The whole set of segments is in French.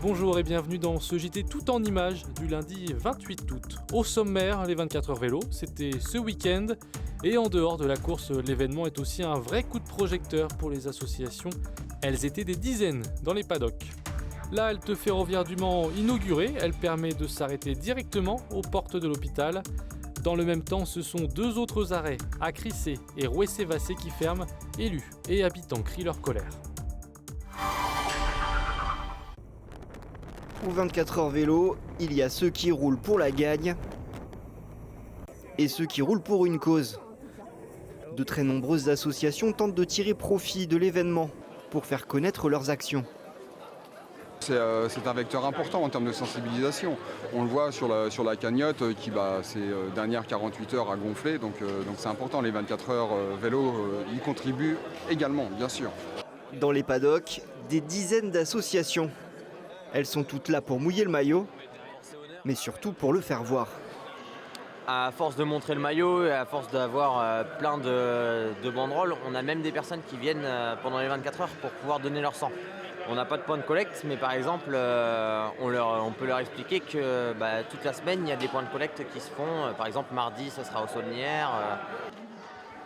Bonjour et bienvenue dans ce JT tout en images du lundi 28 août. Au sommaire, les 24 heures vélo, c'était ce week-end. Et en dehors de la course, l'événement est aussi un vrai coup de projecteur pour les associations. Elles étaient des dizaines dans les paddocks. La halte ferroviaire du Mans inaugurée, elle permet de s'arrêter directement aux portes de l'hôpital. Dans le même temps, ce sont deux autres arrêts, à Crissé et Rouessé-Vassé qui ferment. Élus et habitants crient leur colère. Pour 24 heures vélo, il y a ceux qui roulent pour la gagne et ceux qui roulent pour une cause. De très nombreuses associations tentent de tirer profit de l'événement pour faire connaître leurs actions. C'est un vecteur important en termes de sensibilisation. On le voit sur la cagnotte qui, ces dernières 48 heures a gonflé, donc c'est important. Les 24 heures vélo y contribuent également, bien sûr. Dans les paddocks, des dizaines d'associations. Elles sont toutes là pour mouiller le maillot, mais surtout pour le faire voir. À force de montrer le maillot et à force d'avoir plein de banderoles, on a même des personnes qui viennent pendant les 24 heures pour pouvoir donner leur sang. On n'a pas de point de collecte, mais par exemple, on peut leur expliquer que toute la semaine, il y a des points de collecte qui se font. Par exemple, mardi, ce sera au Saulnières.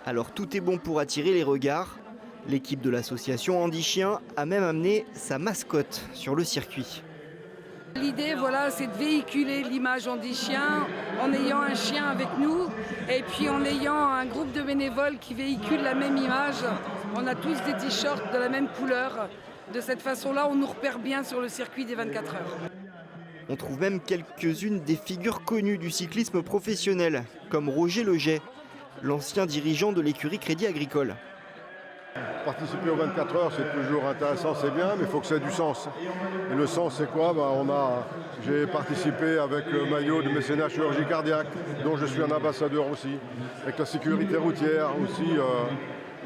Alors tout est bon pour attirer les regards. L'équipe de l'association Andy Chien a même amené sa mascotte sur le circuit. L'idée, c'est de véhiculer l'image Andy Chien en ayant un chien avec nous et puis en ayant un groupe de bénévoles qui véhiculent la même image. On a tous des t-shirts de la même couleur. De cette façon-là, on nous repère bien sur le circuit des 24 heures. On trouve même quelques-unes des figures connues du cyclisme professionnel, comme Roger Leget, l'ancien dirigeant de l'écurie Crédit Agricole. Participer aux 24 heures, c'est toujours intéressant, c'est bien, mais il faut que ça ait du sens. Et le sens, c'est quoi ? J'ai participé avec le maillot de mécénat chirurgie cardiaque, dont je suis un ambassadeur aussi, avec la sécurité routière aussi,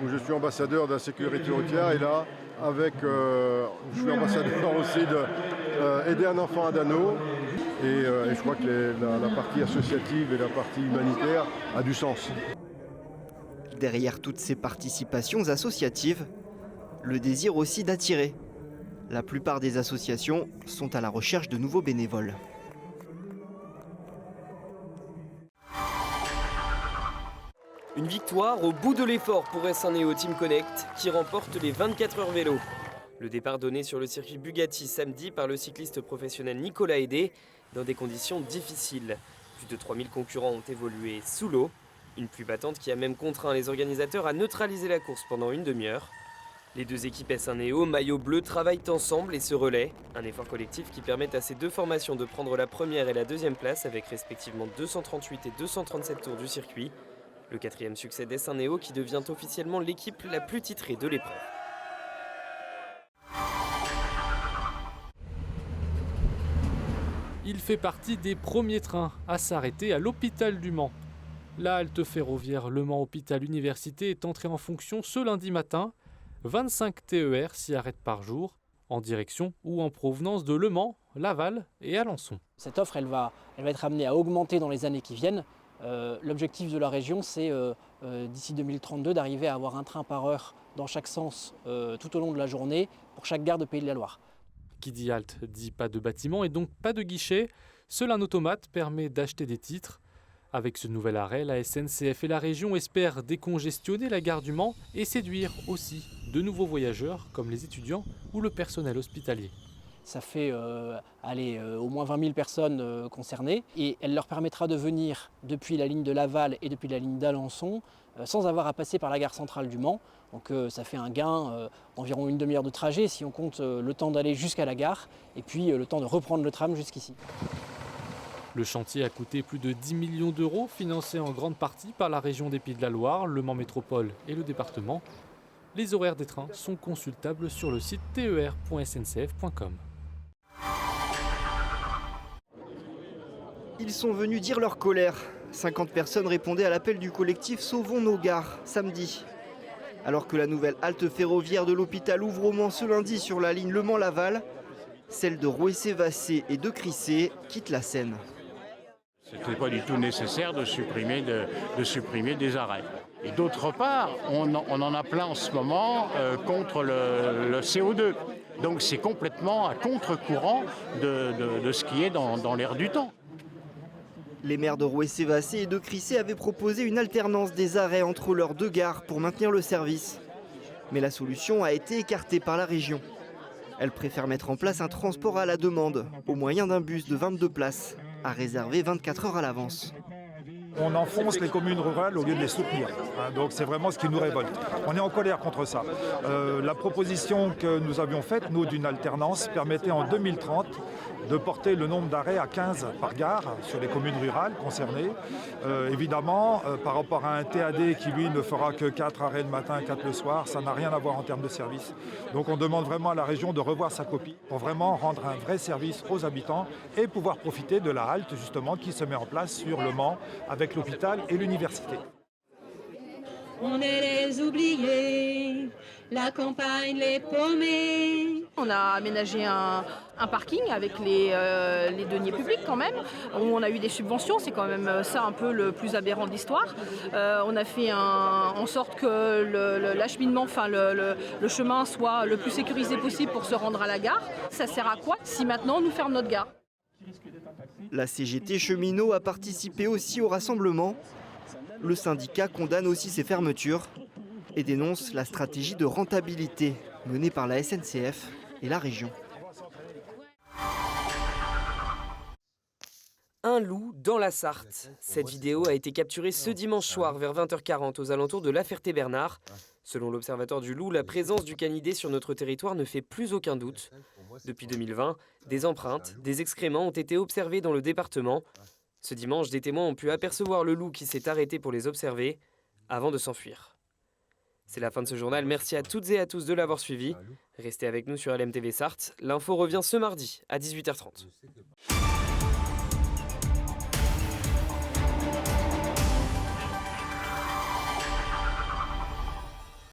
où je suis ambassadeur de la sécurité routière. Et là, je suis ambassadeur aussi d'aider un enfant à Dano. Et je crois que la partie associative et la partie humanitaire a du sens. Derrière toutes ces participations associatives, le désir aussi d'attirer. La plupart des associations sont à la recherche de nouveaux bénévoles. Une victoire au bout de l'effort pour SNEO Team Connect qui remporte les 24 heures vélo. Le départ donné sur le circuit Bugatti samedi par le cycliste professionnel Nicolas Hédé dans des conditions difficiles. Plus de 3000 concurrents ont évolué sous l'eau. Une pluie battante qui a même contraint les organisateurs à neutraliser la course pendant une demi-heure. Les deux équipes SNEO, maillot bleu, travaillent ensemble et se relaient. Un effort collectif qui permet à ces deux formations de prendre la première et la deuxième place avec respectivement 238 et 237 tours du circuit. Le quatrième succès d'SNEO qui devient officiellement l'équipe la plus titrée de l'épreuve. Il fait partie des premiers trains à s'arrêter à l'hôpital du Mans. La halte ferroviaire Le Mans Hôpital Université est entrée en fonction ce lundi matin. 25 TER s'y arrêtent par jour, en direction ou en provenance de Le Mans, Laval et Alençon. Cette offre, elle va être amenée à augmenter dans les années qui viennent. L'objectif de la région, c'est d'ici 2032 d'arriver à avoir un train par heure dans chaque sens tout au long de la journée pour chaque gare de Pays de la Loire. Qui dit halte dit pas de bâtiment et donc pas de guichet. Seul un automate permet d'acheter des titres. Avec ce nouvel arrêt, la SNCF et la région espèrent décongestionner la gare du Mans et séduire aussi de nouveaux voyageurs comme les étudiants ou le personnel hospitalier. Ça fait au moins 20 000 personnes concernées et elle leur permettra de venir depuis la ligne de Laval et depuis la ligne d'Alençon sans avoir à passer par la gare centrale du Mans. Donc ça fait un gain d'environ une demi-heure de trajet si on compte le temps d'aller jusqu'à la gare et puis le temps de reprendre le tram jusqu'ici. Le chantier a coûté plus de 10 millions d'euros, financé en grande partie par la région des Pays de la Loire, le Mans Métropole et le département. Les horaires des trains sont consultables sur le site ter.sncf.com. Ils sont venus dire leur colère. 50 personnes répondaient à l'appel du collectif Sauvons nos gares, samedi. Alors que la nouvelle halte ferroviaire de l'hôpital ouvre au Mans ce lundi sur la ligne Le Mans-Laval, celle de Rouessé-Vassé et de Crissé quitte la Seine. C'était pas du tout nécessaire de supprimer des arrêts. Et d'autre part, on en a plein en ce moment contre le CO2. Donc c'est complètement à contre-courant de ce qui est dans l'air du temps. Les maires de Rouessé-Vassé et de Crissé avaient proposé une alternance des arrêts entre leurs deux gares pour maintenir le service. Mais la solution a été écartée par la région. Elle préfère mettre en place un transport à la demande, au moyen d'un bus de 22 places, à réserver 24 heures à l'avance. On enfonce les communes rurales au lieu de les soutenir. Donc c'est vraiment ce qui nous révolte. On est en colère contre ça. La proposition que nous avions faite, nous, d'une alternance, permettait en 2030 de porter le nombre d'arrêts à 15 par gare sur les communes rurales concernées. Évidemment, par rapport à un TAD qui, lui, ne fera que 4 arrêts le matin, 4 le soir, ça n'a rien à voir en termes de service. Donc on demande vraiment à la région de revoir sa copie pour vraiment rendre un vrai service aux habitants et pouvoir profiter de la halte, justement, qui se met en place sur le Mans avec l'hôpital et l'université. On est les oubliés, la campagne les paumés. On a aménagé un parking avec les deniers publics quand même, où on a eu des subventions, c'est quand même ça un peu le plus aberrant de l'histoire. On a fait en sorte que l'acheminement, enfin le chemin soit le plus sécurisé possible pour se rendre à la gare. Ça sert à quoi si maintenant on nous ferme notre gare ? La CGT Cheminot a participé aussi au rassemblement. Le syndicat condamne aussi ces fermetures et dénonce la stratégie de rentabilité menée par la SNCF et la région. Un loup dans la Sarthe. Cette vidéo a été capturée ce dimanche soir vers 20h40 aux alentours de La Ferté-Bernard. Selon l'Observatoire du loup, la présence du canidé sur notre territoire ne fait plus aucun doute. Depuis 2020, des empreintes, des excréments ont été observés dans le département. Ce dimanche, des témoins ont pu apercevoir le loup qui s'est arrêté pour les observer avant de s'enfuir. C'est la fin de ce journal. Merci à toutes et à tous de l'avoir suivi. Restez avec nous sur LMTV Sarthe. L'info revient ce mardi à 18h30.